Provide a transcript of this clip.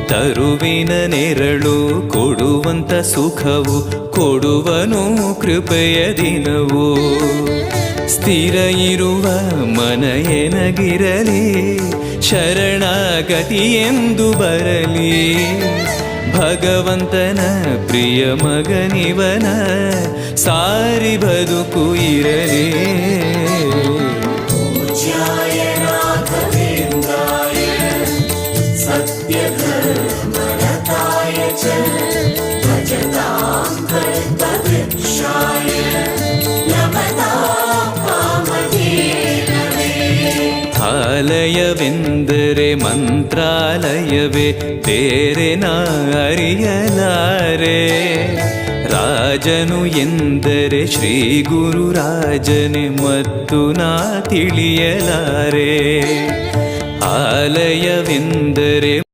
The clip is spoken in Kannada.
ತರುವಿನ ನೆರಳು ಕೊಡುವಂತ ಸುಖವು ಕೊಡುವನು ಕೃಪೆಯ ದಿನವು. ಸ್ಥಿರ ಇರುವ ಮನ ಎನಗಿರಲಿ ಶರಣಾಗತಿ ಎಂದು ಬರಲಿ. ಭಗವಂತನ ಪ್ರಿಯ ಮಗನಿವನ ಸಾರಿ ಬದುಕು ಇರಲಿ. ಆಲಯವೆಂದರೆ ಮಂತ್ರಾಲಯವೇ ಬೇರೆ ನಾ ಅರಿಯಲಾರೆ. ರಾಜನು ಎಂದರೆ ಶ್ರೀ ಗುರುರಾಜನೇ ಮತ್ತು ನಾ ತಿಳಿಯಲಾರೆ. ಆಲಯವೆಂದರೆ